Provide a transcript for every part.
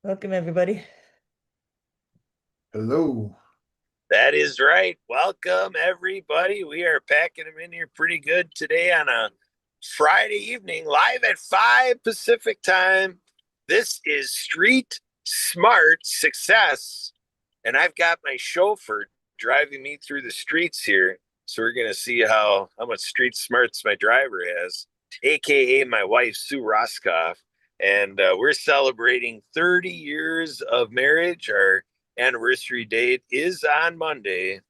Welcome, everybody. Hello. That is right. Welcome, everybody. We are packing them in here pretty good today on a Friday evening, live at 5 Pacific time. This is Street Smart Success. And I've got my chauffeur driving me through the streets here. So we're going to see how much street smarts my driver has, AKA my wife, Sue Roskoff. And we're celebrating 30 years of marriage. Our anniversary date is on Monday,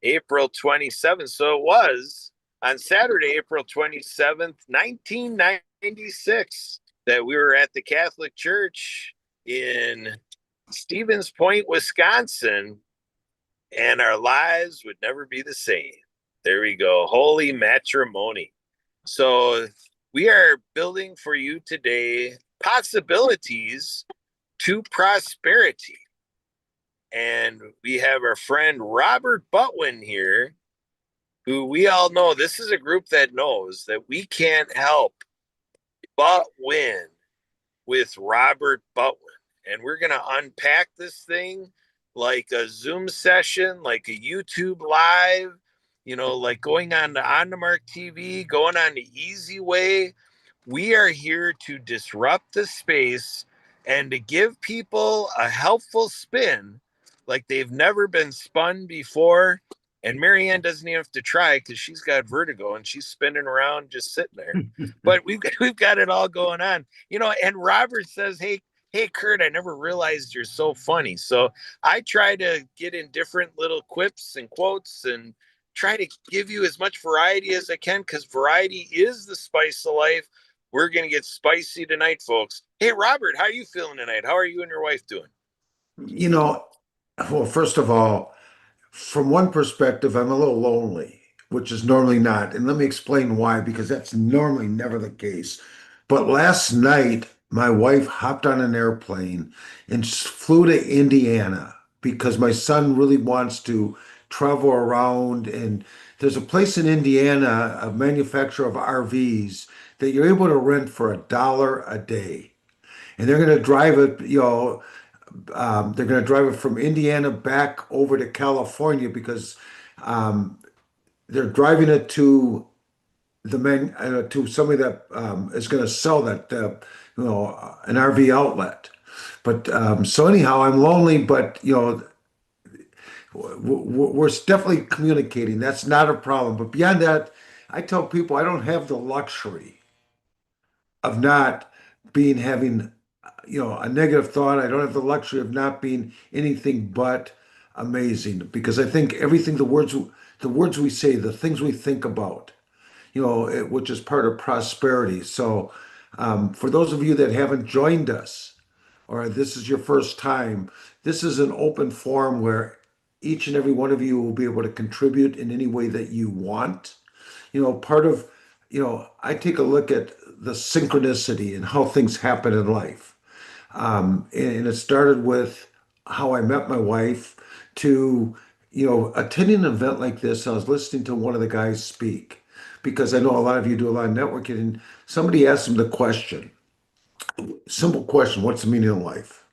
April 27th. So it was on Saturday, April 27th, 1996, that we were at the Catholic Church in Stevens Point, Wisconsin, and our lives would never be the same. There we go. Holy matrimony. So we are building for you today possibilities to prosperity. And we have our friend Robert Butwin here, who we all know this is a group that knows that we can't help but win with Robert Butwin. And we're going to unpack this thing like a Zoom session, like a YouTube live, like going on the Mark TV, going on the easy way. We are here to disrupt the space and to give people a helpful spin like they've never been spun before. And Marianne doesn't even have to try because she's got vertigo and she's spinning around just sitting there. But we've got it all going on, And Robert says, "Hey, Kurt, I never realized you're so funny." So I try to get in different little quips and quotes and try to give you as much variety as I can because variety is the spice of life. We're going to get spicy tonight, folks. Hey, Robert, how are you feeling tonight? How are you and your wife doing? You know, well, first of all, from one perspective, I'm a little lonely, which is normally not. And let me explain why, because that's normally never the case. But last night, my wife hopped on an airplane and flew to Indiana because my son really wants to travel around. And there's a place in Indiana, a manufacturer of RVs, that you're able to rent for $1 a day. And they're going to drive it, they're going to drive it from Indiana back over to California because um, they're driving it to to somebody that is going to sell that an RV outlet. But so anyhow, I'm lonely, but we're definitely communicating. That's not a problem. But beyond that, I tell people I don't have the luxury of not being having a negative thought. I don't have the luxury of not being anything but amazing because I think everything the words we say, the things we think about, which is part of prosperity. So for those of you that haven't joined us, or this is your first time, this is an open forum where each and every one of you will be able to contribute in any way that you want. Part of, I take a look at the synchronicity and how things happen in life. And it started with how I met my wife to, attending an event like this. I was listening to one of the guys speak because I know a lot of you do a lot of networking, and somebody asked him the question, simple question, what's the meaning of life?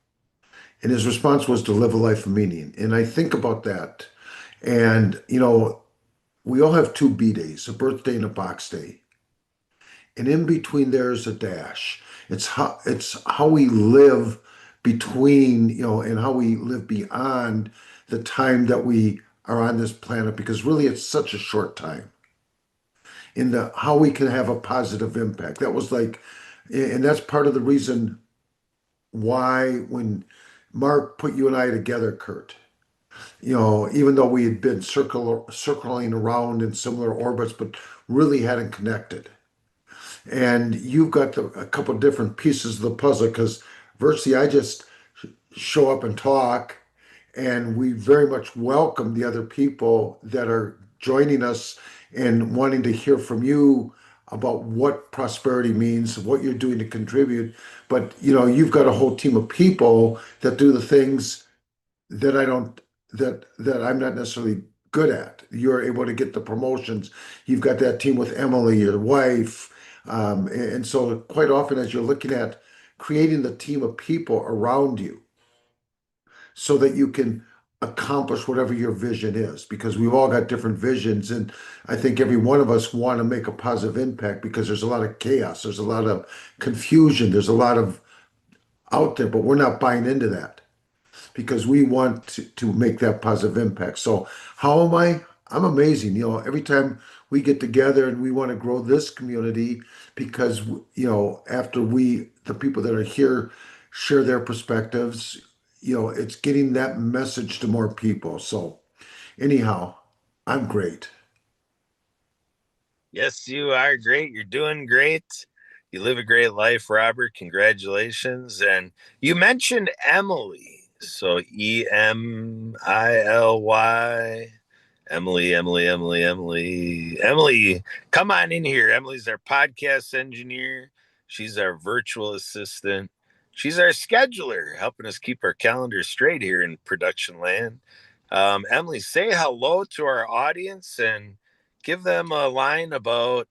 And his response was to live a life of meaning. And I think about that. And, we all have two B days, a birthday and a box day. And in between there's a dash. It's how we live between, and how we live beyond the time that we are on this planet, because really it's such a short time. In the how we can have a positive impact. That was like, and that's part of the reason why when Mark put you and I together, Kurt, even though we had been circling around in similar orbits, but really hadn't connected. And you've got a couple different pieces of the puzzle because virtually I just show up and talk, and we very much welcome the other people that are joining us and wanting to hear from you about what prosperity means, what you're doing to contribute. But you've got a whole team of people that do the things that I don't that I'm not necessarily good at. You're able to get the promotions. You've got that team with Emily, your wife, and so quite often as you're looking at creating the team of people around you, so that you can accomplish whatever your vision is, because we've all got different visions. And I think every one of us want to make a positive impact because there's a lot of chaos, there's a lot of confusion, there's a lot of out there, but we're not buying into that because we want to make that positive impact. So how am I? I'm amazing. Every time we get together and we want to grow this community because, after the people that are here share their perspectives, it's getting that message to more people. So anyhow, I'm great. Yes, you are great. You're doing great. You live a great life, Robert. Congratulations. And you mentioned Emily. So Emily. Emily, come on in here. Emily's our podcast engineer. She's our virtual assistant. She's our scheduler, helping us keep our calendars straight here in production land. Emily, say hello to our audience and give them a line about,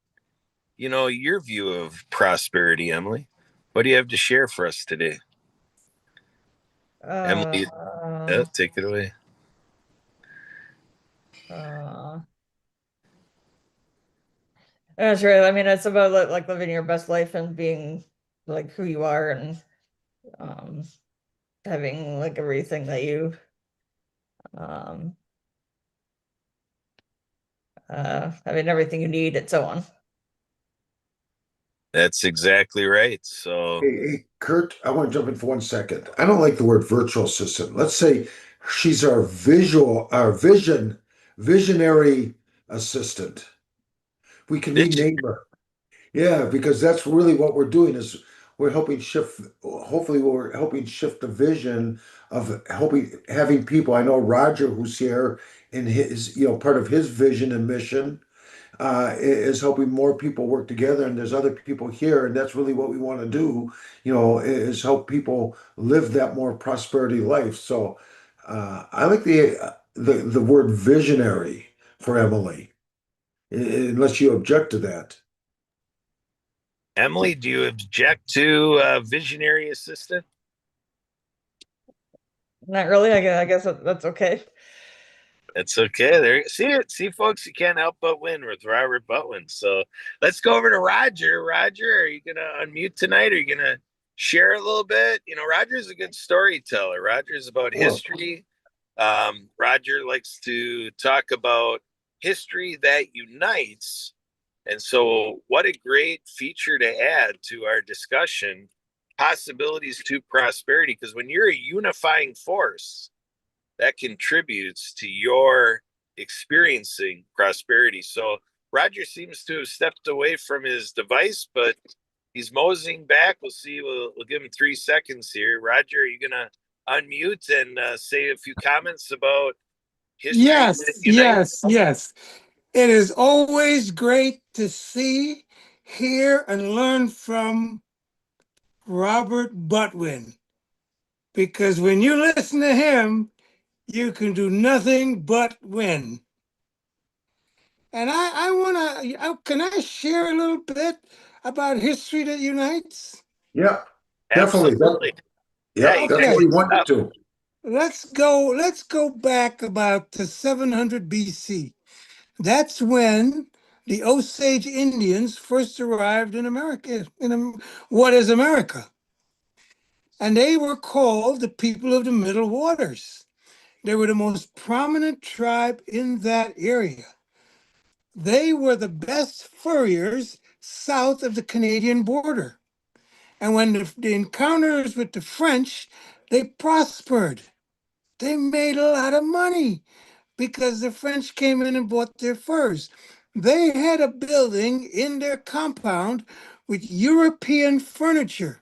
your view of prosperity, Emily. What do you have to share for us today? Emily, Uh, take it away. uh, that's right. I mean, it's about like living your best life and being like who you are and um, having like everything that you um, having everything you need and so on. That's exactly right. So, Hey, Kurt, I want to jump in for 1 second. I don't like the word virtual assistant. Let's say she's our visionary assistant. We can vision. rename her. Yeah, because that's really what we're doing is we're helping shift, hopefully we're helping shift the vision of having people. I know Roger, who's here, in his, part of his vision and mission is helping more people work together, and there's other people here, and that's really what we want to do, is help people live that more prosperity life. So I like the word visionary for Emily, unless you object to that. Emily, do you object to visionary assistant? Not really. I guess that's okay. That's okay. There, see, folks, you can't help but win with Robert Butwin. So let's go over to Roger. Roger, are you gonna unmute tonight? Are you gonna share a little bit? Roger's a good storyteller. Roger's about Well, history. Roger likes to talk about history that unites. And so, what a great feature to add to our discussion, possibilities to prosperity. Because when you're a unifying force, that contributes to your experiencing prosperity. So Roger seems to have stepped away from his device, but he's moseying back. We'll see. We'll give him 3 seconds here. Roger, are you going to unmute and say a few comments about history that Yes, unites? yes, yes. It is always great to see, hear, and learn from Robert Butwin, because when you listen to him, you can do nothing but win. And I want to, can I share a little bit about history that unites? yeah, definitely. Absolutely. Yeah, Yep, you got that's Okay, what we good wanted stuff. to. let's go back about to 700 BC. That's when the Osage Indians first arrived in America, what is America. And they were called the people of the Middle Waters. They were the most prominent tribe in that area. They were the best furriers south of the Canadian border. And when the encounters with the French, they prospered. They made a lot of money because the French came in and bought their furs. They had a building in their compound with European furniture.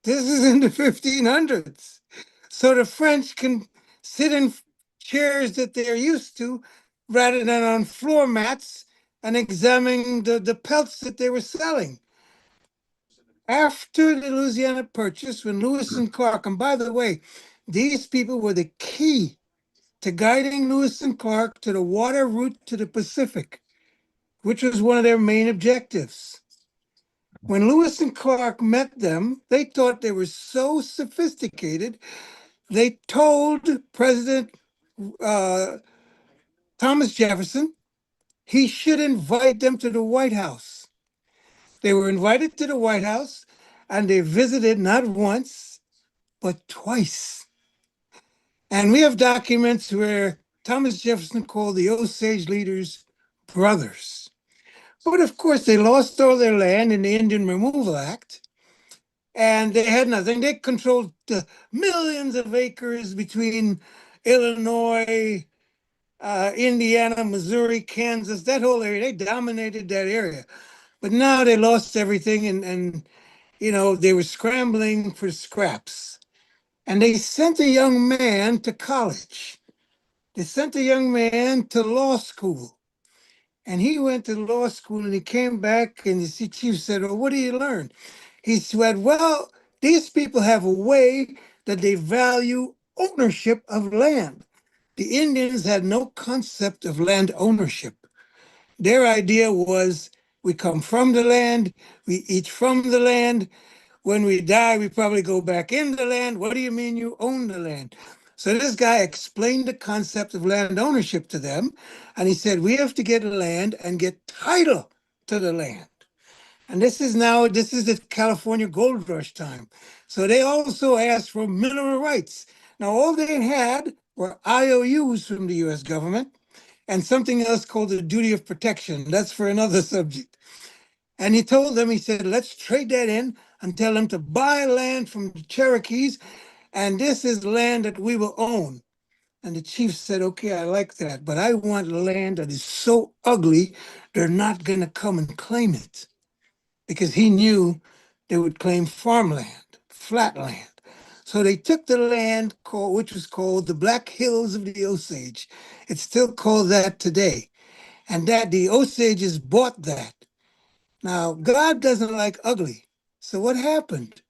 This is in the 1500s. So the French can sit in chairs that they're used to rather than on floor mats and examine the pelts that they were selling. After the Louisiana Purchase, when Lewis and Clark, and by the way, these people were the key to guiding Lewis and Clark to the water route to the Pacific, which was one of their main objectives. When Lewis and Clark met them, they thought they were so sophisticated they told President uh, Thomas Jefferson he should invite them to the White House. They were invited to the White House and they visited not once, but twice. And we have documents where Thomas Jefferson called the Osage leaders brothers. But of course, they lost all their land in the Indian Removal Act, and they had nothing. They controlled millions of acres between Illinois, Indiana, Missouri, Kansas, that whole area. They dominated that area. But now they lost everything, and they were scrambling for scraps. And they sent a young man to college. They sent a young man to law school. And he went to law school and he came back and the chief said, "Well, what did you learn?" He said, "Well, these people have a way that they value ownership of land. The Indians had no concept of land ownership. Their idea was we come from the land, we eat from the land. When we die, we probably go back in the land. What do you mean you own the land?" So this guy explained the concept of land ownership to them. And he said, we have to get land and get title to the land. And this is the California gold rush time. So they also asked for mineral rights. Now, all they had were IOUs from the US government and something else called the duty of protection. That's for another subject. And he told them, he said, let's trade that in and tell them to buy land from the Cherokees. And this is land that we will own. And the chief said, okay, I like that, but I want land that is so ugly, they're not going to come and claim it. Because he knew they would claim farmland, flat land. So they took the land, which was called the Black Hills of the Osage. It's still called that today. And that the Osages bought that. Now, God doesn't like ugly. So what happened?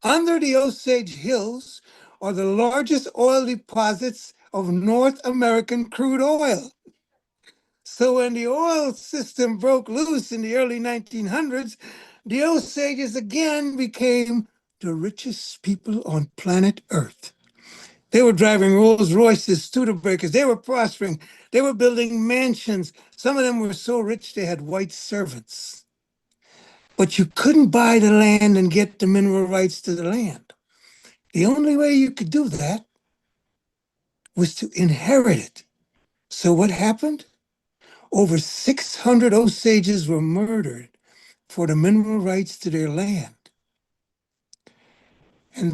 Under the Osage Hills are the largest oil deposits of North American crude oil. So when the oil system broke loose in the early 1900s, the Osages again became the richest people on planet Earth. They were driving Rolls Royces, Studebakers. They were prospering. They were building mansions. Some of them were so rich they had white servants. But you couldn't buy the land and get the mineral rights to the land. The only way you could do that was to inherit it. So what happened? Over 600 Osages were murdered for the mineral rights to their land. And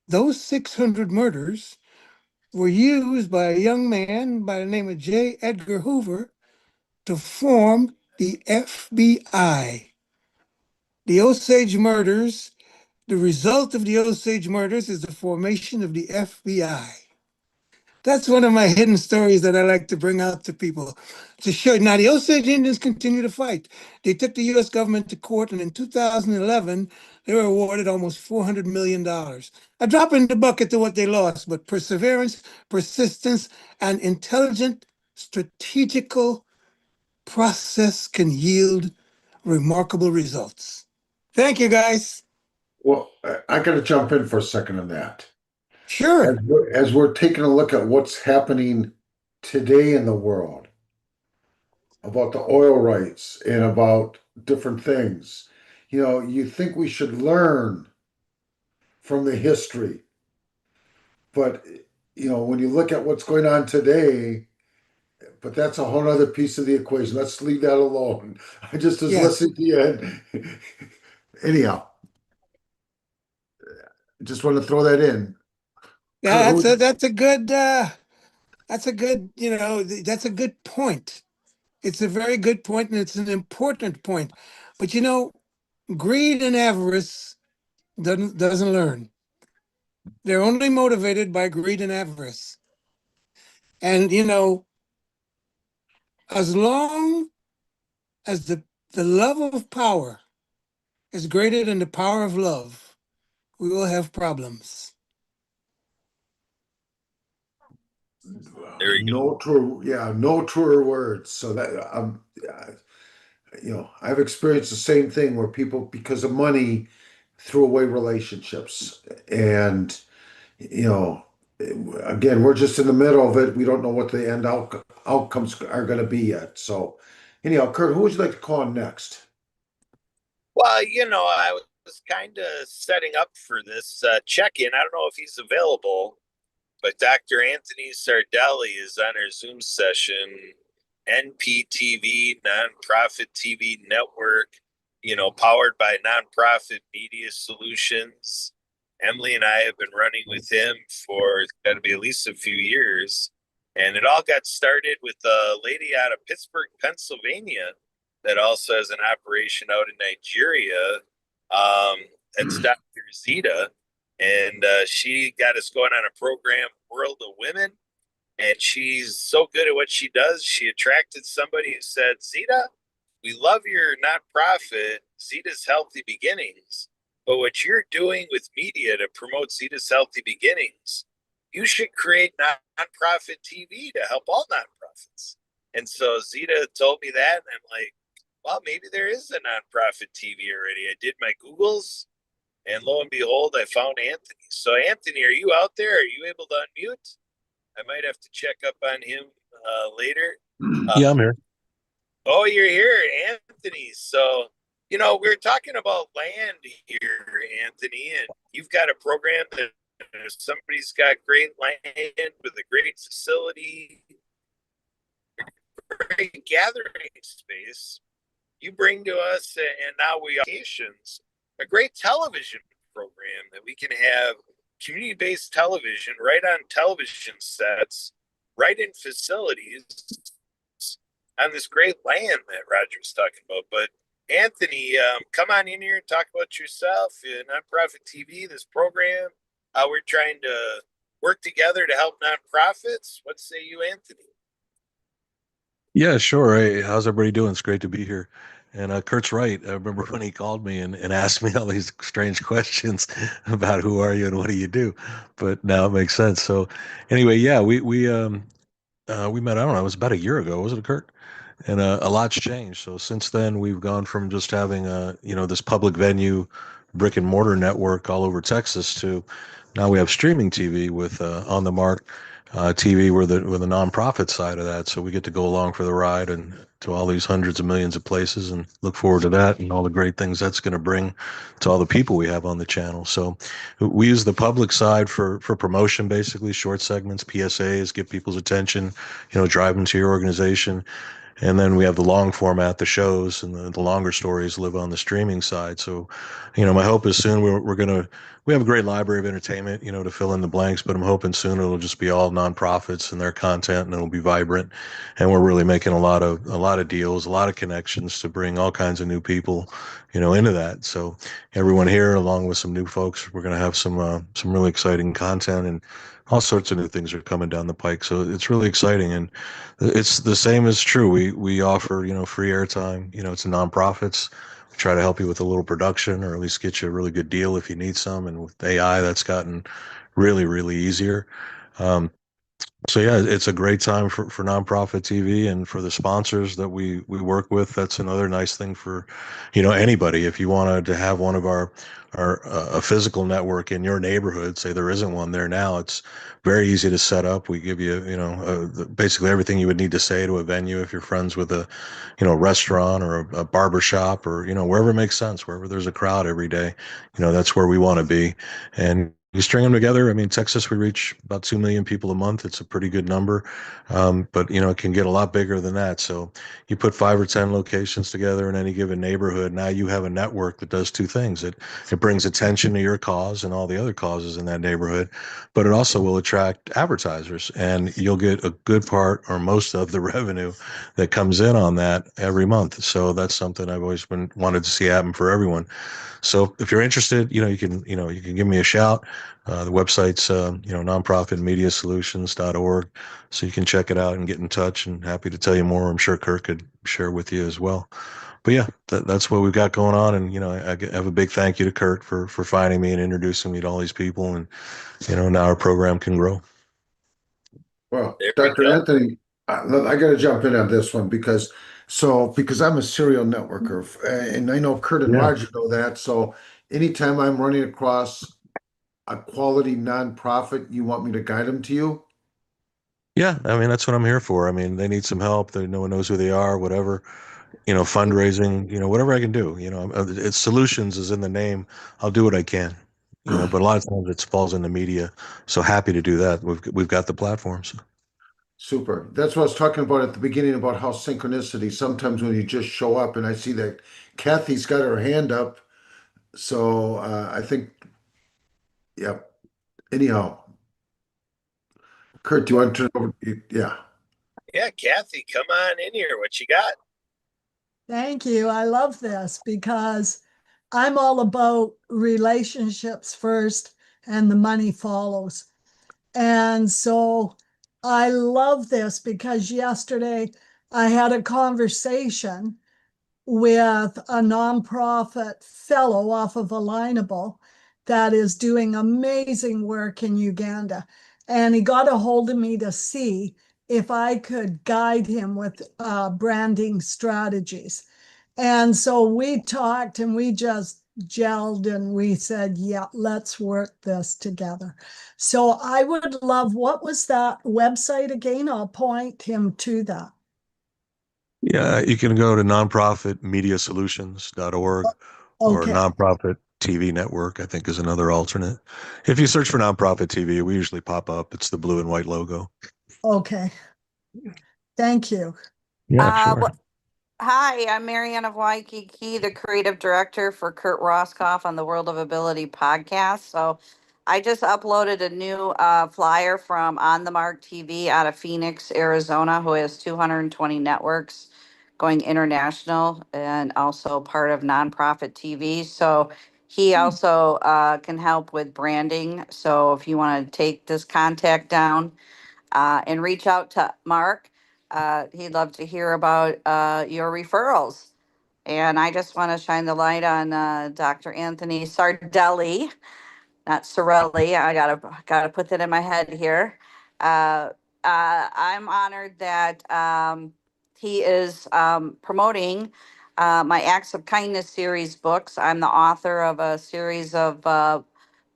those 600 murders were used by a young man by the name of J. Edgar Hoover to form the FBI. The Osage murders, the result of the Osage murders is the formation of the FBI. That's one of my hidden stories that I like to bring out to people to show. Now, the Osage Indians continue to fight. They took the U.S. government to court, and in 2011, they were awarded almost $400 million. A drop in the bucket to what they lost, but perseverance, persistence, and intelligent, strategical process can yield remarkable results. Thank you, guys. Well, I got to jump in for a second on that. Sure. As we're taking a look at what's happening today in the world about the oil rights and about different things, you think we should learn from the history. But, when you look at what's going on today, but that's a whole other piece of the equation. Let's leave that alone. I just was Yes. listening to you. Anyhow, just want to throw that in. Yeah, that's a good, that's a good point. It's a very good point, and it's an important point. But greed and avarice doesn't learn. They're only motivated by greed and avarice. And as long as the love of power is greater than the power of love, we will have problems. There you go. No truer words. So that I've experienced the same thing where people, because of money, threw away relationships, and you know, again, we're just in the middle of it. We don't know what the outcomes are going to be yet. So, anyhow, Kurt, who would you like to call on next? Well, I was kind of setting up for this check-in. I don't know if he's available, but Dr. Anthony Sardelli is on our Zoom session, NPTV, Nonprofit TV Network, powered by Nonprofit Media Solutions. Emily and I have been running with him for it's got to be at least a few years. And it all got started with a lady out of Pittsburgh, Pennsylvania, that also has an operation out in Nigeria. That's Dr. Zita. And she got us going on a program, World of Women. And she's so good at what she does. She attracted somebody who said, Zita, we love your nonprofit, Zita's Healthy Beginnings. But what you're doing with media to promote Zita's Healthy Beginnings, you should create nonprofit TV to help all nonprofits. And so Zita told me that, and I'm like, well, maybe there is a nonprofit TV already. I did my Googles, and lo and behold, I found Anthony. So, Anthony, are you out there? Are you able to unmute? I might have to check up on him later. Yeah, I'm here. Oh, you're here, Anthony. So, we're talking about land here, Anthony, and you've got a program that somebody's got great land with a great facility, great gathering space. You bring to us, and now we are a great television program that we can have community-based television right on television sets, right in facilities on this great land that Roger's talking about. But Anthony, come on in here and talk about yourself, Nonprofit TV, this program, how we're trying to work together to help nonprofits. What say you, Anthony? Yeah, sure. Hey, how's everybody doing? It's great to be here. And Kurt's right. I remember when he called me and asked me all these strange questions about who are you and what do you do, but now it makes sense. So anyway, yeah, we met. I don't know. It was about a year ago, wasn't it, Kurt? And a lot's changed. So since then, we've gone from just having this public venue, brick and mortar network all over Texas to now we have streaming TV with On the Mark TV. We're the nonprofit side of that, so we get to go along for the ride and to all these hundreds of millions of places, and look forward to that and all the great things that's going to bring to all the people we have on the channel. So we use the public side for promotion, basically short segments, PSAs, get people's attention, drive them to your organization. And then we have the long format, the shows, and the longer stories live on the streaming side. So, my hope is soon we have a great library of entertainment, to fill in the blanks, but I'm hoping soon it'll just be all nonprofits and their content, and it'll be vibrant. And we're really making a lot of deals, a lot of connections to bring all kinds of new people, into that. So everyone here, along with some new folks, we're going to have some really exciting content, and all sorts of new things are coming down the pike. So it's really exciting. And it's the same is true. We offer, free airtime. It's a nonprofits. We try to help you with a little production, or at least get you a really good deal if you need some. And with AI, that's gotten really, really easier. Um, so yeah, it's a great time for nonprofit TV, and for the sponsors that we work with. That's another nice thing for, anybody. If you wanted to have one of our a physical network in your neighborhood, say there isn't one there now, it's very easy to set up. We give you, basically everything you would need to say to a venue if you're friends with a, restaurant or a barber shop, or wherever it makes sense, wherever there's a crowd every day, that's where we want to be. And you string them together. I mean, Texas, we reach about 2 million people a month. It's a pretty good number. But it can get a lot bigger than that. So you put 5 or 10 locations together in any given neighborhood. Now you have a network that does two things. It brings attention to your cause and all the other causes in that neighborhood, but it also will attract advertisers, and you'll get a good part or most of the revenue that comes in on that every month. So that's something I've always wanted to see happen for everyone. So if you're interested, you can give me a shout. The website's, nonprofitmediasolutions.org. So you can check it out and get in touch, and happy to tell you more. I'm sure Kirk could share with you as well. But yeah, that's what we've got going on. And, I have a big thank you to Kurt for finding me and introducing me to all these people. And, now our program can grow. Well, There we Dr. go. Anthony, I got to jump in on this one because I'm a serial networker, and I know Kurt and Yeah. Roger know that. So anytime I'm running across a quality nonprofit, you want me to guide them to you? Yeah, I mean that's what I'm here for. I mean, they need some help. They no one knows who they are, whatever. Fundraising, whatever I can do. It's solutions is in the name. I'll do what I can. But a lot of times it falls in the media. So happy to do that. We've got the platforms. Super. That's what I was talking about at the beginning about how synchronicity, sometimes when you just show up, and I see that Kathy's got her hand up. So I think, yeah. Anyhow, Kurt, do you want to turn it over? Yeah. Yeah, Kathy, come on in here. What you got? Thank you. I love this because I'm all about relationships first and the money follows. And so I love this because yesterday I had a conversation with a nonprofit fellow off of Alignable that is doing amazing work in Uganda. And he got a hold of me to see if I could guide him with branding strategies. And so we talked and we just gelled and we said, yeah, let's work this together. So I would love, what was that website again? I'll point him to that. Yeah, you can go to nonprofitmediasolutions.org or Okay. Nonprofit TV Network, I think is another alternate. If you search for Nonprofit TV, we usually pop up. It's the blue and white logo. Okay. Thank you. Yeah, sure. Hi, I'm Marianne of Waikiki, the creative director for Kurt Roscoff on the World of Ability podcast. So I just uploaded a new flyer from On the Mark TV out of Phoenix, Arizona, who has 220 networks going international and also part of nonprofit TV. So he also can help with branding. So if you want to take this contact down, and reach out to Mark. He'd love to hear about your referrals. And I just want to shine the light on Dr. Anthony Sardelli, not Sorelli. I gotta put that in my head here. I'm honored that he is promoting my Acts of Kindness series books. I'm the author of a series of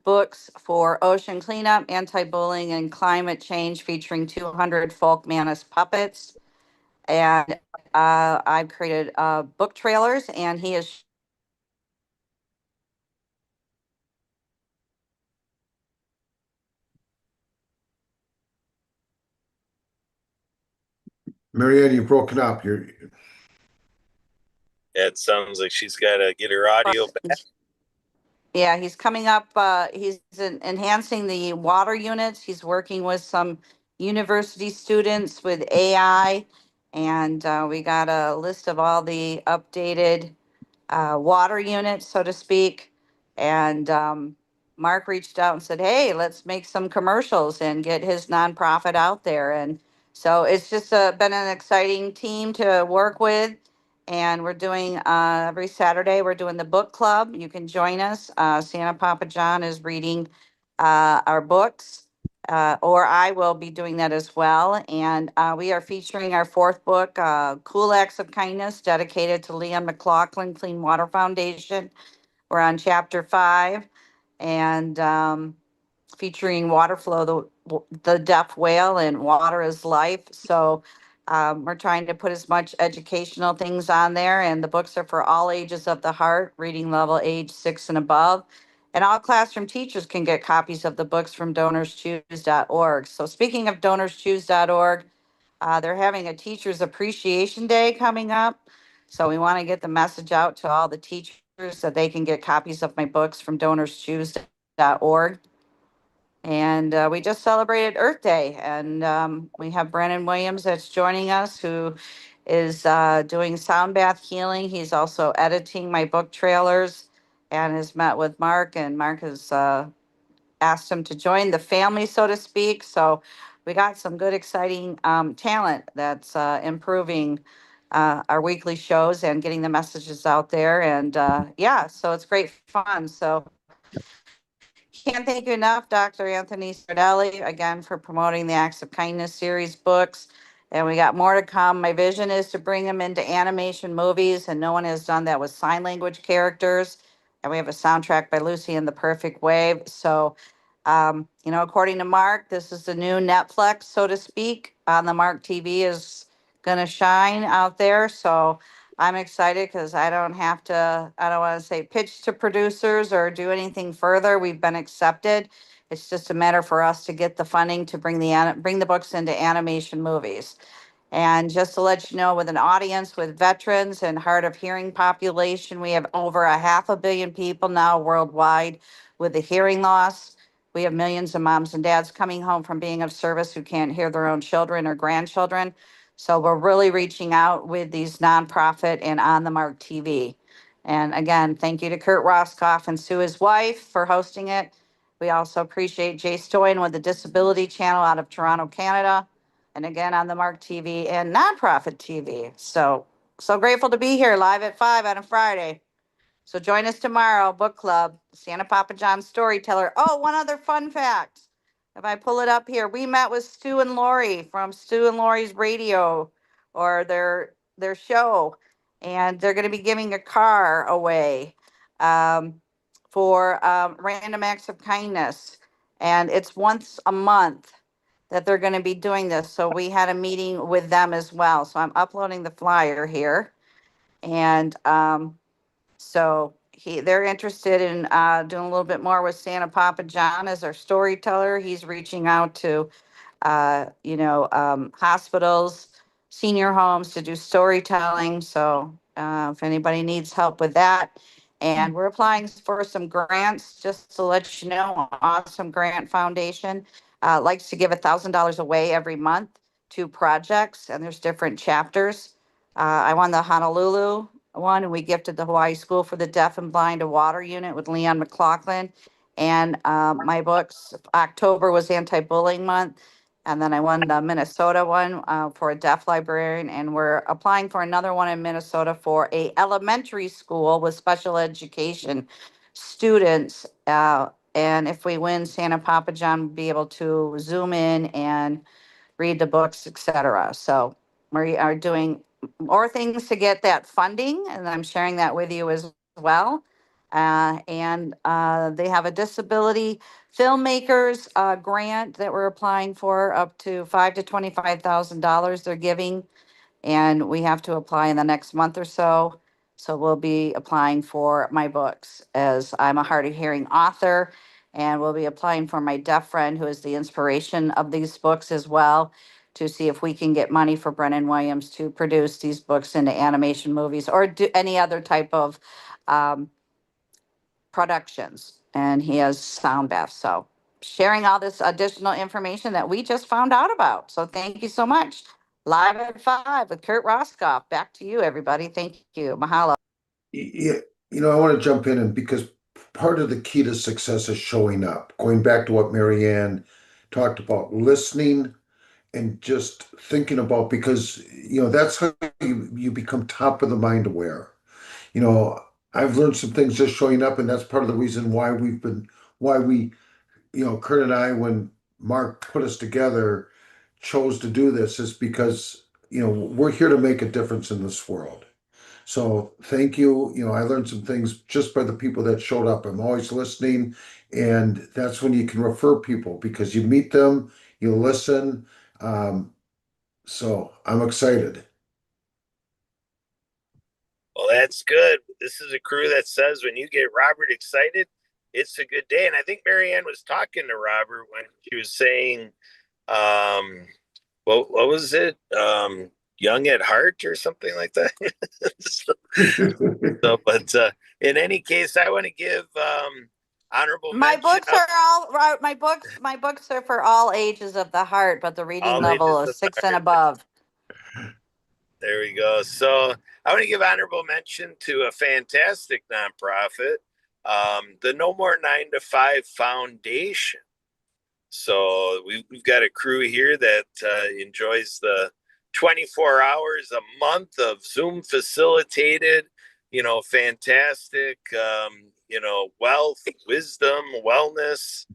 books for ocean cleanup, anti-bullying, and climate change, featuring 200 folk manus puppets. And I've created book trailers, and he is Marianne, you've broken up. It sounds like she's got to get her audio back. Yeah, he's coming up. He's enhancing the water units. He's working with some university students with AI. And we got a list of all the updated water units, so to speak. And Mark reached out and said, hey, let's make some commercials and get his nonprofit out there. And so it's just been an exciting team to work with. And we're doing every Saturday, we're doing the book club. You can join us. Santa Papa John is reading our books. Or I will be doing that as well. And we are featuring our fourth book, Cool Acts of Kindness, dedicated to Leon McLaughlin Clean Water Foundation. We're on chapter 5, and featuring water flow, the deaf whale, and water is life. So we're trying to put as much educational things on there, and the books are for all ages of the heart, reading level age 6 and above. And all classroom teachers can get copies of the books from donorschoose.org. So speaking of donorschoose.org, they're having a Teachers Appreciation Day coming up. So we want to get the message out to all the teachers that they can get copies of my books from donorschoose.org. And we just celebrated Earth Day, and we have Brandon Williams that's joining us, who is doing sound bath healing. He's also editing my book trailers and has met with Mark, and Mark has asked him to join the family, so to speak. So we got some good, exciting talent that's improving our weekly shows and getting the messages out there. And yeah, so it's great fun. So can't thank you enough, Dr. Anthony Sardelli, again, for promoting the Acts of Kindness series books. And we got more to come. My vision is to bring them into animation movies, and no one has done that with sign language characters. And we have a soundtrack by Lucy and the Perfect Wave. So According to Mark, this is the new Netflix, so to speak, on the Mark TV is going to shine out there. So I'm excited because I don't want to say pitch to producers or do anything further. We've been accepted. It's just a matter for us to get the funding to bring the books into animation movies. And just to let you know, with an audience with veterans and hard of hearing population, we have over a 500 million people now worldwide with a hearing loss. We have millions of moms and dads coming home from being of service who can't hear their own children or grandchildren. So we're really reaching out with these nonprofit and on the mark TV. And again, thank you to Kurt Roskoff and Sue, his wife, for hosting it. We also appreciate Jay Stoyan with the Disability Channel out of Toronto, Canada, and again on the Mark TV and nonprofit TV. So grateful to be here live at 5 on a Friday. So join us tomorrow, book club, Santa Papa John Storyteller. Oh, one other fun fact. If I pull it up here, we met with Stu and Lori from Stu and Lori's radio or their show, and they're going to be giving a car away for random acts of kindness, and it's once a month that they're going to be doing this. So we had a meeting with them as well. So I'm uploading the flyer here, and they're interested in doing a little bit more with Santa Papa John as our storyteller. He's reaching out to hospitals, senior homes to do storytelling. So if anybody needs help with that. And we're applying for some grants, just to let you know. Awesome Grant Foundation likes to give $1,000 away every month to projects, and there's different chapters. I won the Honolulu one, and we gifted the Hawaii School for the Deaf and Blind a water unit with Leon McLaughlin. And my books, October was anti-bullying month. And then I won the Minnesota one for a deaf librarian, and we're applying for another one in Minnesota for a elementary school with special education students. And if we win, Santa Papa John will be able to Zoom in and read the books, etc. So we are doing more things to get that funding, and I'm sharing that with you as well. And they have a disability filmmakers grant that we're applying for, up to $5,000 to $25,000 they're giving, and we have to apply in the next month or so. So we'll be applying for my books, as I'm a hard of hearing author, and we'll be applying for my deaf friend who is the inspiration of these books as well, to see if we can get money for Brennan Williams to produce these books into animation movies or do any other type of productions. And he has sound baths. So sharing all this additional information that we just found out about. So thank you so much. Live at 5 with Kurt Roskoff. Back to you, everybody. Thank you. Mahalo. Yeah, I want to jump in, and because part of the key to success is showing up. Going back to what Marianne talked about, listening and just thinking about, because that's how you become top of the mind aware. I've learned some things just showing up, and that's part of the reason why we, Kurt and I, when Mark put us together, chose to do this, is because, we're here to make a difference in this world. So thank you. I learned some things just by the people that showed up. I'm always listening, and that's when you can refer people, because you meet them, you listen. So I'm excited. Well, that's good. This is a crew that says when you get Robert excited, it's a good day. And I think Marianne was talking to Robert when she was saying, what was it? Young at heart or something like that. But in any case, I want to give honorable My mention. books are all right. My books are for all ages of the heart, but the reading All level ages is of the 6 and heart. above. There we go. So I want to give honorable mention to a fantastic nonprofit, the No More 9 to 5 Foundation. So we've got a crew here that enjoys the 24 hours a month of Zoom facilitated, fantastic, wealth, wisdom, wellness,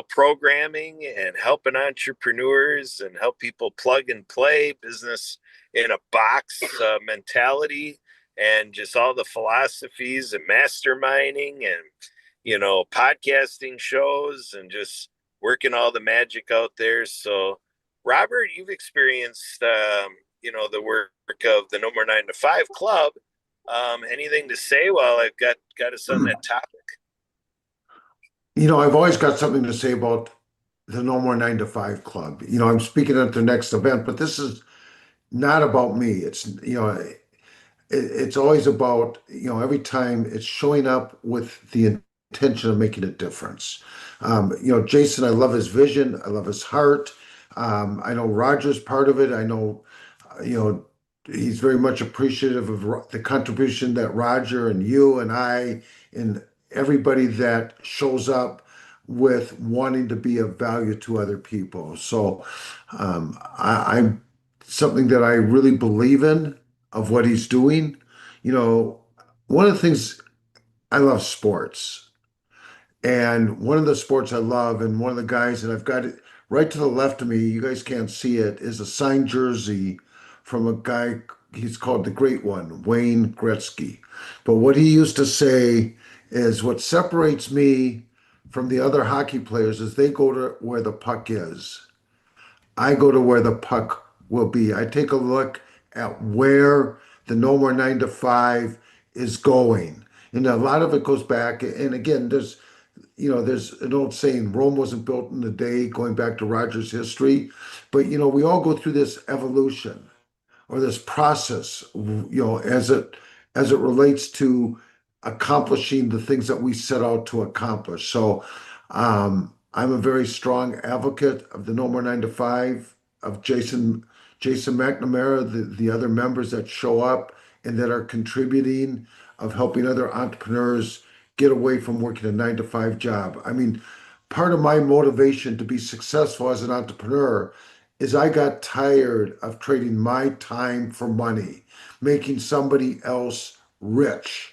programming, and helping entrepreneurs and help people plug and play business in a box mentality, and just all the philosophies and masterminding. And podcasting shows and just working all the magic out there. So, Robert, you've experienced, the work of the No More 9 to 5 Club. Anything to say while I've got us on that topic? I've always got something to say about the No More 9 to 5 Club. I'm speaking at their next event, but this is not about me. It's always about, every time it's showing up with the intention of making a difference. Jason, I love his vision. I love his heart. I know Roger's part of it. I know, you know, he's very much appreciative of the contribution that Roger and you and I and everybody that shows up with wanting to be of value to other people. So I'm something that I really believe in of what he's doing. You know, one of the things I love sports. And one of the sports I love, and one of the guys that I've got it right to the left of me, you guys can't see it, is a signed jersey from a guy, he's called the Great One, Wayne Gretzky. But what he used to say is what separates me from the other hockey players is they go to where the puck is. I go to where the puck will be. I take a look at where the No More 9 to 5 is going. And a lot of it goes back, and again, there's an old saying, Rome wasn't built in a day, going back to Roger's history. But, we all go through this evolution or this process, as it relates to accomplishing the things that we set out to accomplish. So I'm a very strong advocate of the No More 9 to 5, of Jason McNamara, the other members that show up and that are contributing, of helping other entrepreneurs get away from working a 9 to 5 job. I mean, part of my motivation to be successful as an entrepreneur is I got tired of trading my time for money, making somebody else rich.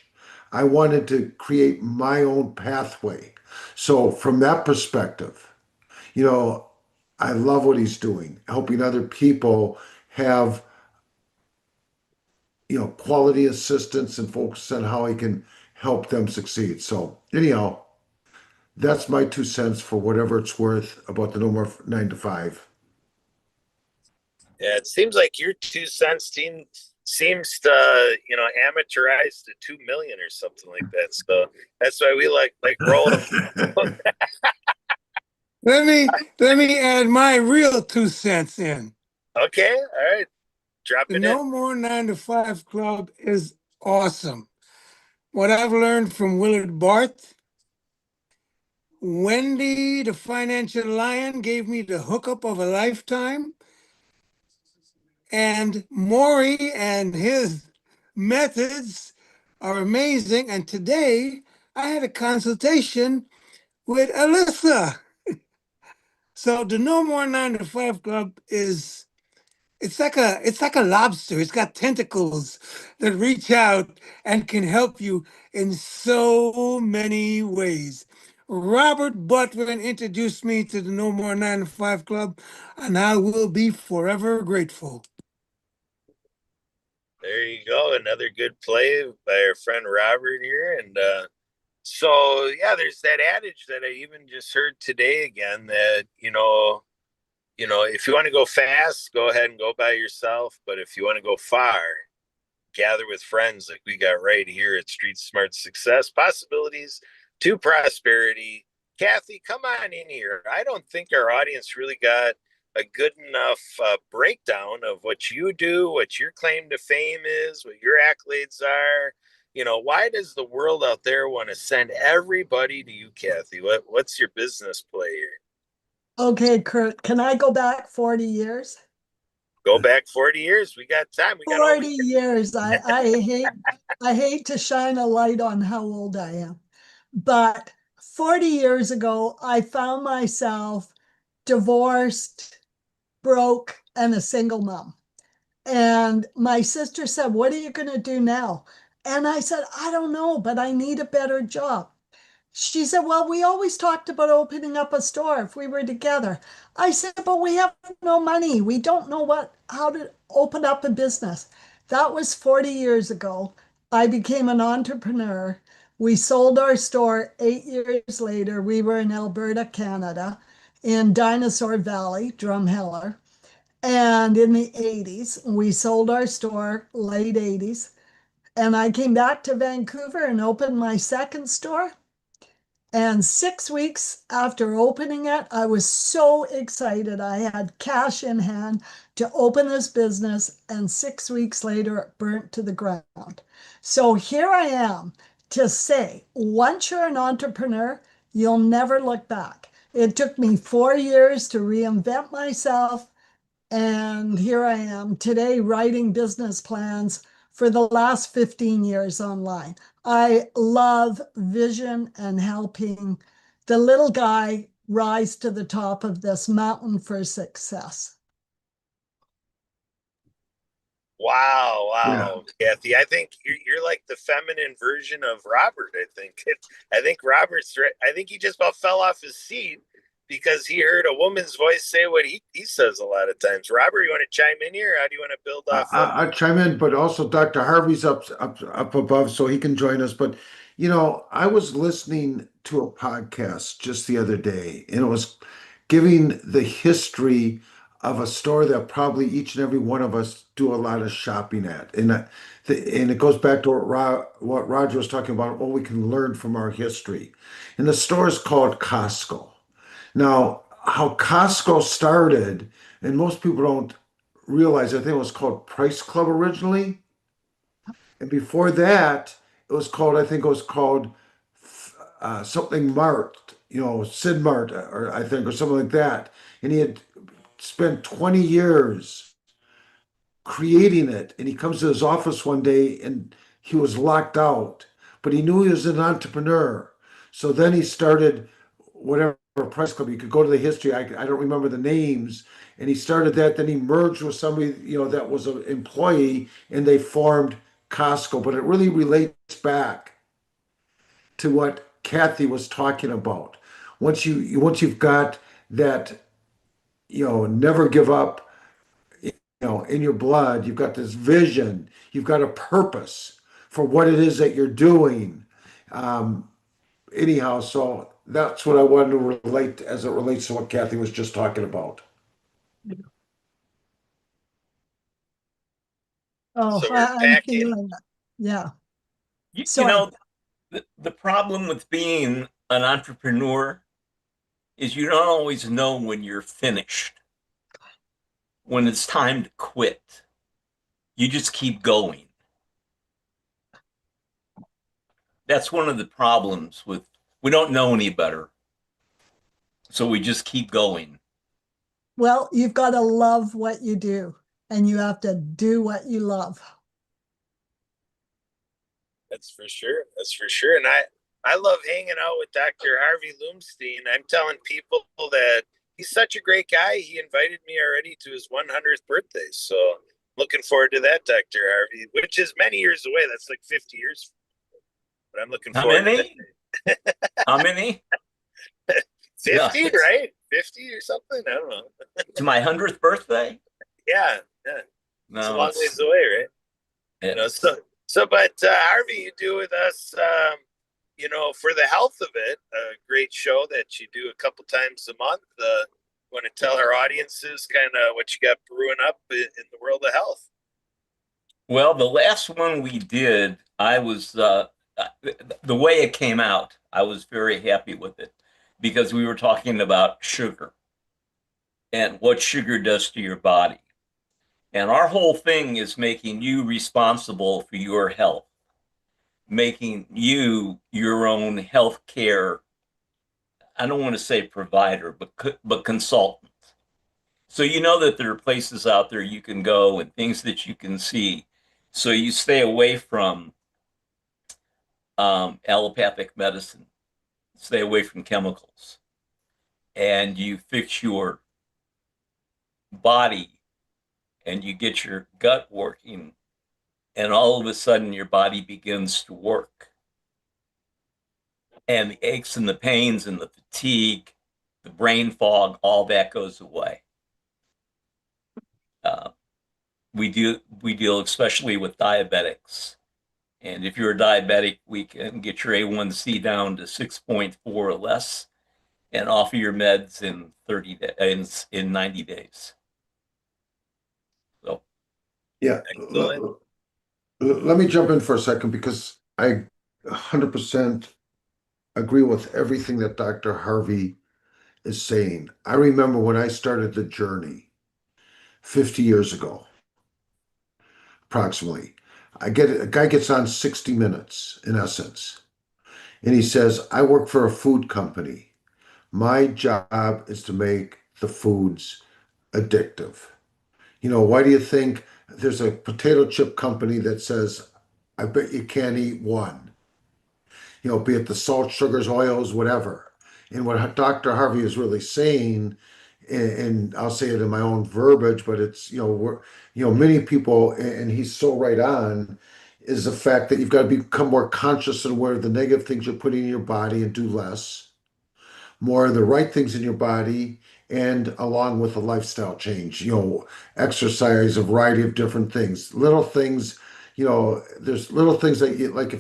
I wanted to create my own pathway. So, from that perspective, you know, I love what he's doing, helping other people have, quality assistance and focus on how he can help them succeed. So, anyhow, that's my 2 cents for whatever it's worth about the No More 9 to 5. Yeah, it seems like your 2 cents seems to amateurize to 2 million or something like that. So that's why we like rolling. Let me add my real 2 cents in. Okay, all right, drop The it in. No More 9 to 5 Club is awesome. What I've learned from Willard Barth, Wendy, the financial lion, gave me the hookup of a lifetime, and Maury and his methods are amazing. And today I had a consultation with Alyssa. So the No More 9 to 5 Club is it's like a lobster. It's got tentacles that reach out and can help you in so many ways. Robert Butler introduced me to the No More 9 to 5 Club, and I will be forever grateful. There you go, another good play by our friend Robert here, and so yeah, there's that adage that I even just heard today again that if you want to go fast, go ahead and go by yourself. But if you want to go far, gather with friends like we got right here at Street Smart Success. Possibilities to prosperity. Kathy, come on in here. I don't think our audience really got a good enough breakdown of what you do, what your claim to fame is, what your accolades are. Why does the world out there want to send everybody to you, Kathy? What's your business play here? Okay, Kurt, can I go back 40 years? Go back 40 years. We got time. We got all 40 years. I hate to shine a light on how old I am. But 40 years ago, I found myself divorced, broke, and a single mom. And my sister said, "What are you going to do now?" And I said, "I don't know, but I need a better job." She said, "Well, we always talked about opening up a store if we were together." I said, "But we have no money. We don't know how to open up a business." That was 40 years ago. I became an entrepreneur. We sold our store 8 years later. We were in Alberta, Canada, in Dinosaur Valley, Drumheller. And in the 80s, we sold our store, late 80s. And I came back to Vancouver and opened my second store. And 6 weeks after opening it, I was so excited. I had cash in hand to open this business. And 6 weeks later, it burnt to the ground. So here I am to say, once you're an entrepreneur, you'll never look back. It took me 4 years to reinvent myself. And here I am today writing business plans for the last 15 years online. I love vision and helping the little guy rise to the top of this mountain for success. Wow, Yeah. wow, Kathy. I think you're like the feminine version of Robert. I think. I think Robert's right. I think he just about fell off his seat because he heard a woman's voice say what he says a lot of times. Robert, you want to chime in here? How do you want to build off of? I'll chime in, but also Dr. Harvey's up above, so he can join us. But I was listening to a podcast just the other day, and it was giving the history of a store that probably each and every one of us do a lot of shopping at, and it goes back to what Roger was talking about, what we can learn from our history. And the store is called Costco. Now, how Costco started, and most people don't realize, I think it was called Price Club originally. And before that, I think it was called something Mart, Sid Mart, or I think, or something like that. And he had spent 20 years creating it. And he comes to his office one day and he was locked out, but he knew he was an entrepreneur. So then he started whatever press club. You could go to the history. I don't remember the names. And he started that. Then he merged with somebody, that was an employee, and they formed Costco. But it really relates back to what Kathy was talking about. Once you've got that, never give up, in your blood, you've got this vision, you've got a purpose for what it is that you're doing. Anyhow, so that's what I wanted to relate as it relates to what Kathy was just talking about. Oh, So we're I'm packing. feeling it. Yeah. You Sorry. know, the problem with being an entrepreneur is you don't always know when you're finished, when it's time to quit. You just keep going. That's one of the problems we don't know any better. So we just keep going. Well, you've got to love what you do, and you have to do what you love. That's for sure. That's for sure. And I love hanging out with Dr. Harvey Loomstein. I'm telling people that he's such a great guy. He invited me already to his 100th birthday. So looking forward to that, Dr. Harvey, which is many years away. That's like 50 years. But I'm looking How forward many? to that. How many? 50, Yeah. right? 50 or something? I don't know. To my 100th birthday? Yeah. No, It's a long ways away, right? But Harvey, you do with us, for the health of it, a great show that you do a couple times a month. Want to tell our audiences kind of what you got brewing up in the world of health? Well, the last one we did, I was the way it came out, I was very happy with it because we were talking about sugar and what sugar does to your body. And our whole thing is making you responsible for your health, making you your own health care. I don't want to say provider, but consultant. So you know that there are places out there you can go and things that you can see. So you stay away from allopathic medicine, stay away from chemicals, and you fix your body and you get your gut working, and all of a sudden your body begins to work. And the aches and the pains and the fatigue, the brain fog, all that goes away. We deal especially with diabetics And if you're a diabetic, we can get your A1C down to 6.4 or less and offer your meds in 30 days, in 90 days. So, Yeah. Excellent. Let me jump in for a second because I 100% agree with everything that Dr. Harvey is saying. I remember when I started the journey 50 years ago, approximately. A guy gets on 60 Minutes in essence, and he says, I work for a food company. My job is to make the foods addictive. Why do you think there's a potato chip company that says, I bet you can't eat one? Be it the salt, sugars, oils, whatever. And what Dr. Harvey is really saying, and I'll say it in my own verbiage, but it's, many people, and he's so right on, is the fact that you've got to become more conscious and aware of the negative things you're putting in your body and do less, more of the right things in your body, and along with a lifestyle change, exercise, a variety of different things, little things, there's little things that you like.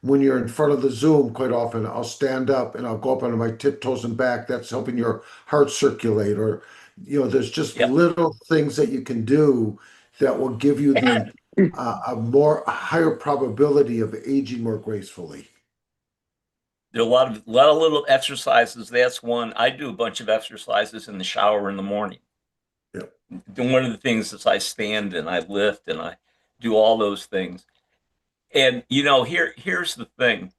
When you're in front of the Zoom, quite often I'll stand up and I'll go up onto my tiptoes and back. That's helping your heart circulate. Or, there's just yeah, little things that you can do that will give you the a higher probability of aging more gracefully. there are a lot of little exercises. That's one. I do a bunch of exercises in the shower in the morning. Yeah. One of the things is I stand and I lift and I do all those things. And here's the thing.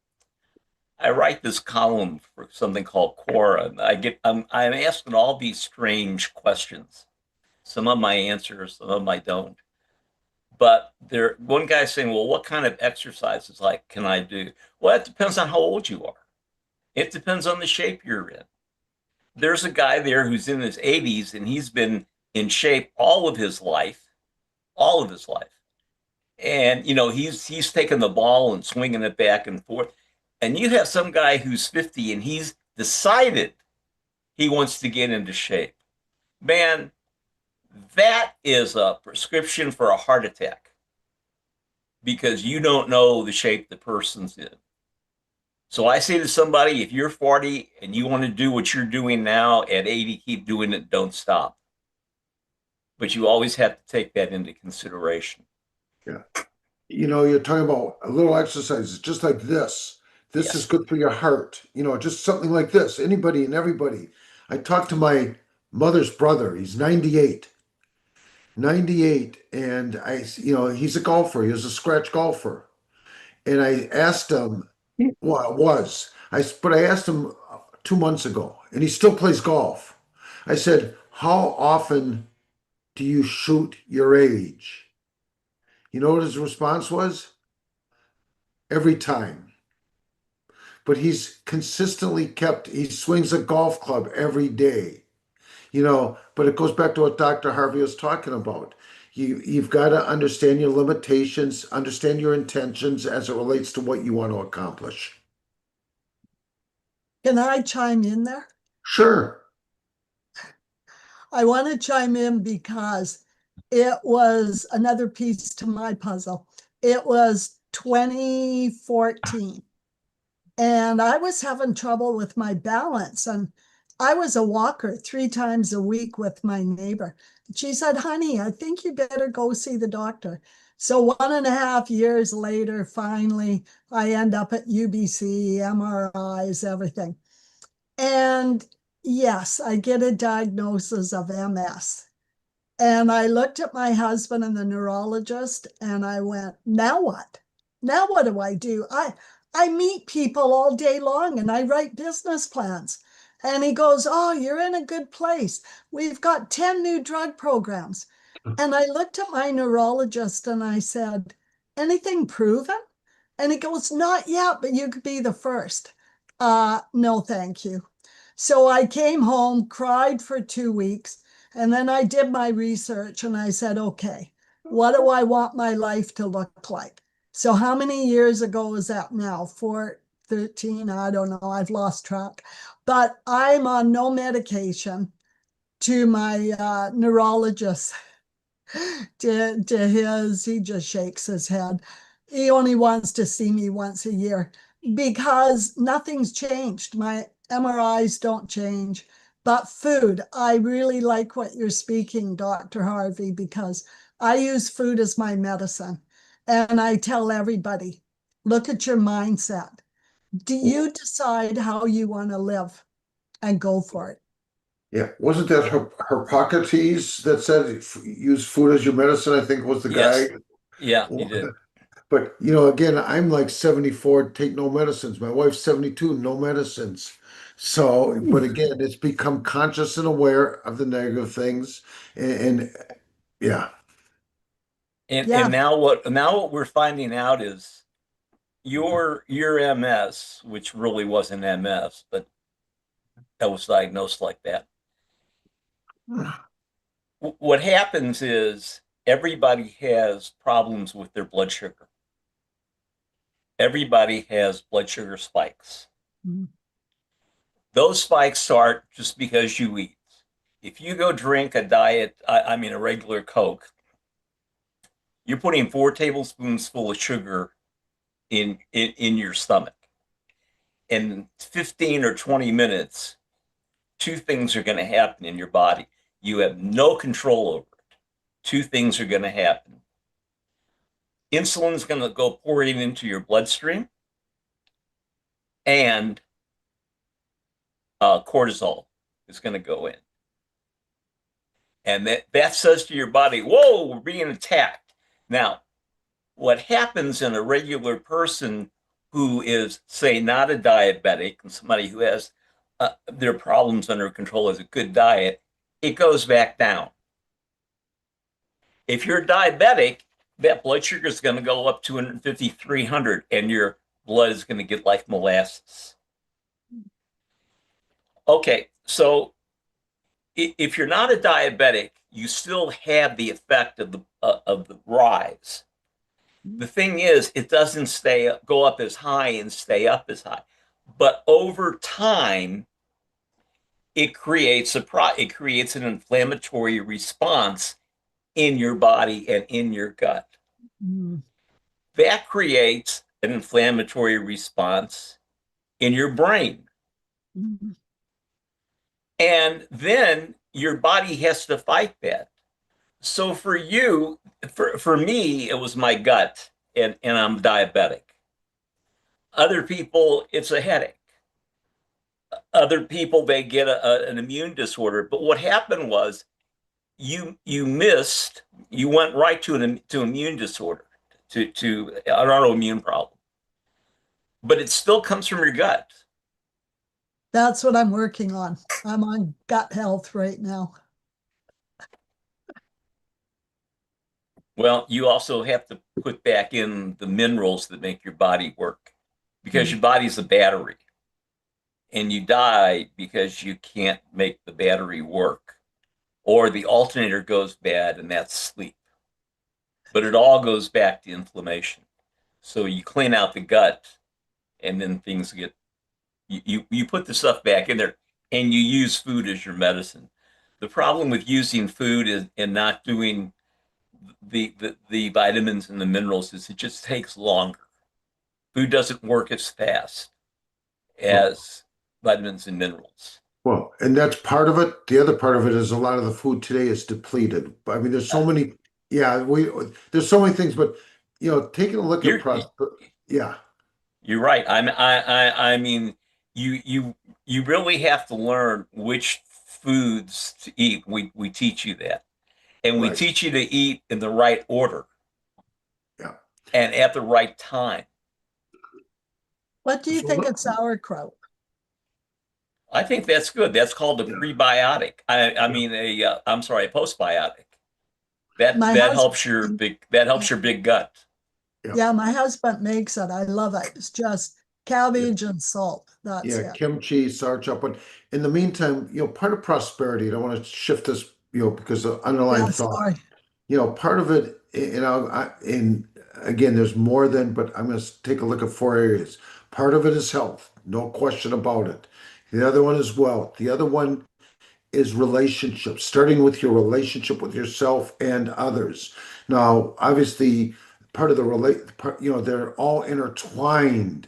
I write this column for something called Quora. I'm asking all these strange questions. Some of my answers, some of my don't. But one guy's saying, well, what kind of exercises like can I do? Well, it depends on how old you are. It depends on the shape you're in. There's a guy there who's in his 80s and he's been in shape all of his life, all of his life. And he's taking the ball and swinging it back and forth. And you have some guy who's 50 and he's decided he wants to get into shape. Man, that is a prescription for a heart attack because you don't know the shape the person's in. So I say to somebody, if you're 40 and you want to do what you're doing now at 80, keep doing it, don't stop. But you always have to take that into consideration. Yeah. You're talking about a little exercises just like this. This is Yes. good for your heart. Just something like this. Anybody and everybody. I talked to my mother's brother. He's 98. 98, and he's a golfer. He was a scratch golfer. And I asked him, well, but I asked him 2 months ago, and he still plays golf. I said, how often do you shoot your age? You know what his response was? Every time. But he's consistently he swings a golf club every day. But it goes back to what Dr. Harvey was talking about. You've got to understand your limitations, understand your intentions as it relates to what you want to accomplish. Can I chime in there? Sure. I want to chime in because it was another piece to my puzzle. It was 2014, and I was having trouble with my balance. And I was a walker 3 times a week with my neighbor. She said, honey, I think you better go see the doctor. So 1.5 years later, finally, I end up at UBC, MRIs, everything. And yes, I get a diagnosis of MS. And I looked at my husband and the neurologist and I went, now what? Now what do I do? I meet people all day long and I write business plans. And he goes, oh, you're in a good place. We've got 10 new drug programs. And I looked at my neurologist and I said, anything proven? And he goes, not yet, but you could be the first. No, thank you. So I came home, cried for 2 weeks, and then I did my research and I said, okay, what do I want my life to look like? So how many years ago is that now? 13, I don't know, I've lost track. But I'm on no medication to my neurologist, he just shakes his head. he only wants to see me once a year because nothing's changed. My MRIs don't change. But food, I really like what you're speaking, Dr. Harvey, because I use food as my medicine. And I tell everybody, look at your mindset. Do you decide how you want to live and go for it? Yeah, wasn't that Hippocrates that said use food as your medicine? I think was the guy. Yes. Yeah, you did. But again, I'm like 74, take no medicines. My wife's 72, no medicines. So, but again, it's become conscious and aware of the negative things, and yeah, Yeah. And now what we're finding out is your MS, which really wasn't MS, but that was diagnosed like that. What happens is everybody has problems with their blood sugar. Everybody has blood sugar spikes. Mhm. Those spikes start just because you eat. If you go drink a diet, I mean a regular Coke, you're putting 4 tablespoons full of sugar in your stomach. In 15 or 20 minutes, two things are going to happen in your body. You have no control over it. Two things are going to happen. Insulin's going to go pouring into your bloodstream, and cortisol is going to go in. And that says to your body, whoa, we're being attacked. Now, what happens in a regular person who is, say, not a diabetic, and somebody who has their problems under control, has a good diet, it goes back down. If you're diabetic, that blood sugar is going to go up 250, 300, and your blood is going to get like molasses. Okay, so if you're not a diabetic, you still have the effect of the rise. The thing is, it doesn't go up as high and stay up as high, but over time, it creates an inflammatory response in your body and in your gut. Mm. That creates an inflammatory response in your brain. Mm. And then your body has to fight that. So for you, for me, it was my gut, and I'm diabetic. Other people, it's a headache. Other people, they get an immune disorder. But what happened was you went right to immune disorder, to an autoimmune problem. But it still comes from your gut. That's what I'm working on. I'm on gut health right now. Well, you also have to put back in the minerals that make your body work, because Mm. your body's a battery, and you die because you can't make the battery work, or the alternator goes bad, and that's sleep. But it all goes back to inflammation. So you clean out the gut, and then things get you put the stuff back in there, and you use food as your medicine. The problem with using food and not doing the vitamins and the minerals is it just takes longer. Food doesn't work as fast well, as vitamins and minerals. and that's part of it. The other part of it is a lot of the food today is depleted. I mean, there's so many. Yeah, there's so many things, but taking a look at You're prosper. Yeah, you're right. I mean, you really have to learn which foods to eat. We teach you that, and we right. teach you to eat in the right order Yeah. and at the right time. What do you So think of sauerkraut? I think that's good. That's called a yeah, prebiotic. I yeah, mean I'm sorry, a postbiotic. That My that helps your husband, big gut. yeah. yeah, my husband makes it. I love it. It's just Yeah. cabbage and salt. That's Yeah, it. kimchi, sauerkraut. But in the meantime, part of prosperity, and I want to shift this, because the underlying Yeah, thought, sorry. part of it, and again, there's more than, but I'm going to take a look at 4 areas. Part of it is health, no question about it. The other one is wealth. The other one is relationships, starting with your relationship with yourself and others. Now, obviously, part of the they're all intertwined.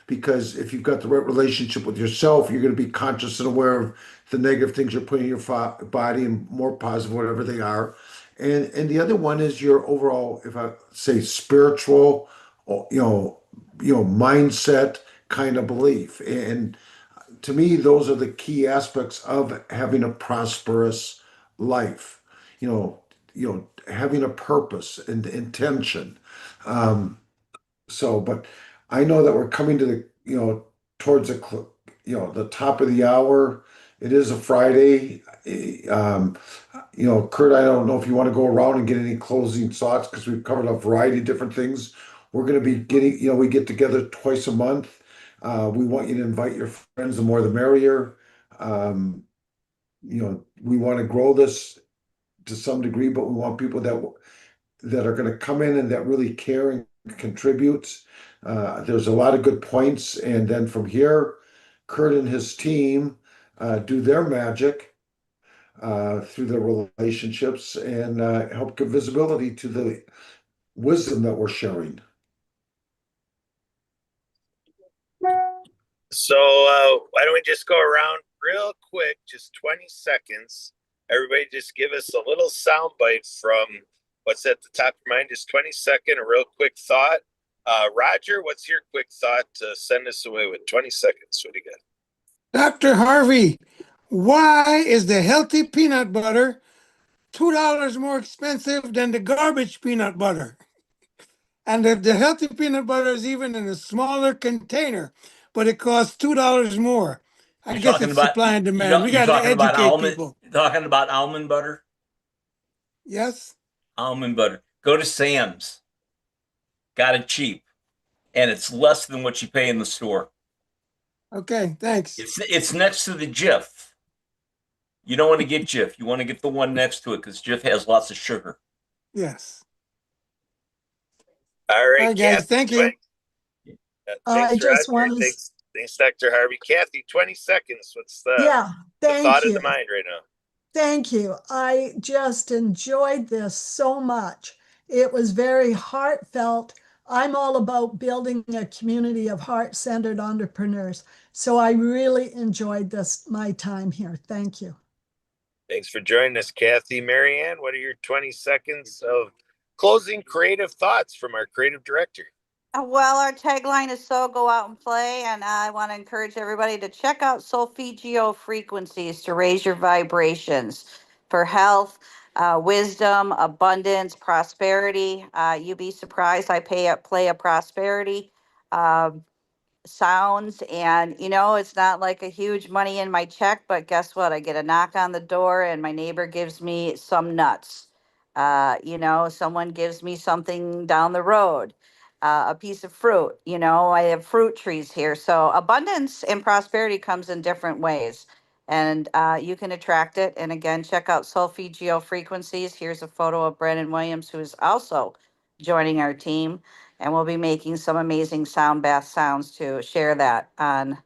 Because if you've got the right relationship with yourself, you're going to be conscious and aware of the negative things you're putting in your body and more positive, whatever they are. And the other one is your overall, if I say spiritual, mindset kind of belief. And to me, those are the key aspects of having a prosperous life. Having a purpose and intention. Um, but I know that we're coming to towards the top of the hour. It is a Friday. Kurt, I don't know if you want to go around and get any closing thoughts because we've covered a variety of different things. We're going to be getting, we get together twice a month. We want you to invite your friends, the more the merrier. We want to grow this to some degree, but we want people that are going to come in and that really care and contribute. There's a lot of good points. And then from here, Kurt and his team do their magic through their relationships and help give visibility to the wisdom that we're sharing. So why don't we just go around real quick, just 20 seconds. Everybody just give us a little soundbite from what's at the top of your mind, just 20-second, a real quick thought. Roger, what's your quick thought to send us away with 20 seconds? What do you got? Dr. Harvey, why is the healthy peanut butter $2 more expensive than the garbage peanut butter? And the healthy peanut butter is even in a smaller container, but it costs $2 more. I guess it's supply and demand. We got to educate people. Talking about almond butter? Yes? Almond butter. Go to Sam's. Got it cheap. And it's less than what you pay in the store. Okay, thanks. It's next to the Jif. You don't want to get Jif. You want to get the one next to it because Jif has lots of sugar. Yes. All right, guys. Kathy, Thank you. Thanks, I just Roger. want to. Thanks, Dr. Harvey. Kathy, 20 seconds. What's the Thank thought you. of the mind right now? Thank you. I just enjoyed this so much. It was very heartfelt. I'm all about building a community of heart-centered entrepreneurs. So I really enjoyed my time here. Thank you. Thanks for joining us, Kathy. Marianne, what are your 20 seconds of closing creative thoughts from our creative director? Well, our tagline is so go out and play, and I want to encourage everybody to check out Solfeggio frequencies to raise your vibrations for health, wisdom, abundance, prosperity. You'd be surprised. I play a prosperity sounds, and it's not like a huge money in my check, but guess what? I get a knock on the door, and my neighbor gives me some nuts. Someone gives me something down the road, a piece of fruit. I have fruit trees here. So abundance and prosperity comes in different ways, and you can attract it. And again, check out Solfeggio frequencies. Here's a photo of Brennan Williams, who is also joining our team, and we'll be making some amazing sound bath sounds to share that on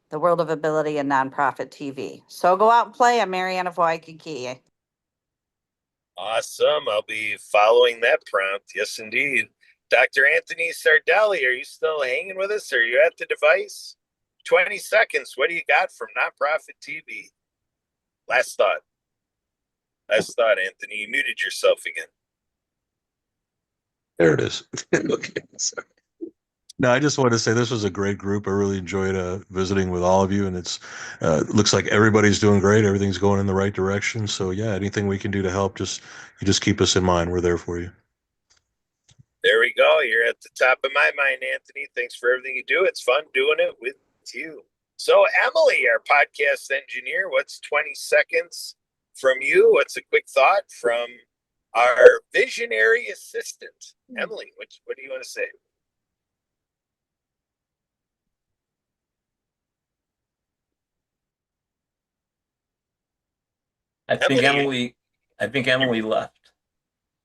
the World of Ability and Nonprofit TV. So go out and play. I'm Marianne of Waikiki. Awesome. I'll be following that prompt. Yes, indeed. Dr. Anthony Sardelli, are you still hanging with us? Are you at the device? 20 seconds. What do you got from Nonprofit TV? Last thought. Anthony. You muted yourself again. There it is. Okay, sorry. No, I just wanted to say this was a great group. I really enjoyed visiting with all of you, and looks like everybody's doing great. Everything's going in the right direction. So yeah, anything we can do to help, just keep us in mind. We're there for you. There we go. You're at the top of my mind, Anthony. Thanks for everything you do. It's fun doing it with you. So Emily, our podcast engineer, what's 20 seconds from you? What's a quick thought from our visionary assistant? Emily, what do you want to say? I think Emily left.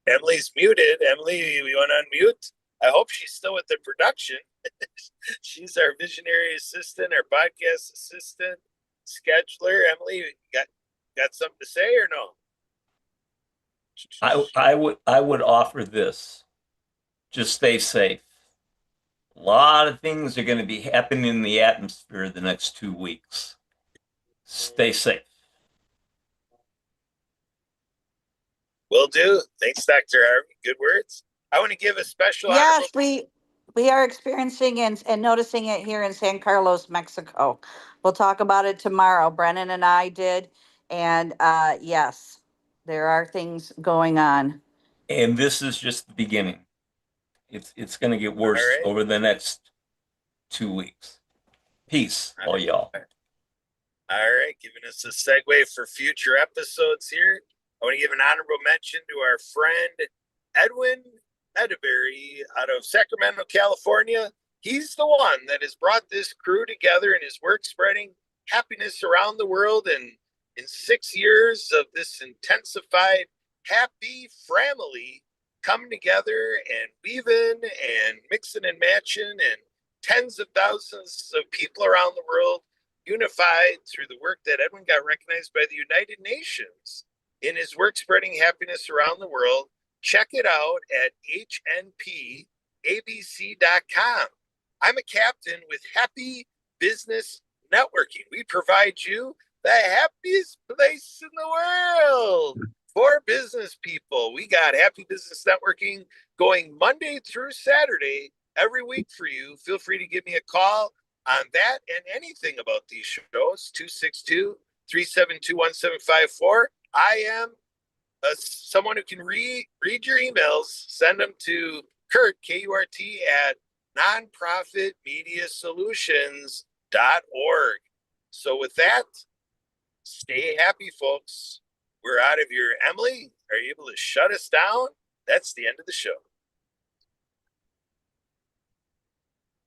Emily's muted. Emily, you want to unmute? I hope she's still with the production. She's our visionary assistant, our podcast assistant, scheduler. Emily, got something to say or no? I would offer this just stay safe. A lot of things are going to be happening in the atmosphere the next 2 weeks. Stay safe. Will do. Thanks, Dr. Harvey. Good words. I want to give a special Yes, honorable. we are experiencing and noticing it here in San Carlos, Mexico. We'll talk about it tomorrow. Brennan and I did, and yes, there are things going on. And this is just the beginning. It's going to get All worse right. over the next 2 weeks. Peace, all y'all. All right, giving us a segue for future episodes here. I want to give an honorable mention to our friend Edwin Edeberry out of Sacramento, California. He's the one that has brought this crew together in his work spreading happiness around the world. And in 6 years of this intensified happy family coming together and weaving and mixing and matching, and tens of thousands of people around the world unified through the work that Edwin got recognized by the United Nations in his work spreading happiness around the world. Check it out at hnpabc.com. I'm a captain with Happy Business Networking. We provide you the happiest place in the world for business people. We got Happy Business Networking going Monday through Saturday every week for you. Feel free to give me a call on that and anything about these shows. 262-372-1754. I am someone who can read your emails. Send them to Kurt, K-U-R-T, at nonprofitmediasolutions.org. So with that, stay happy, folks. We're out of here. Emily, are you able to shut us down? That's the end of the show.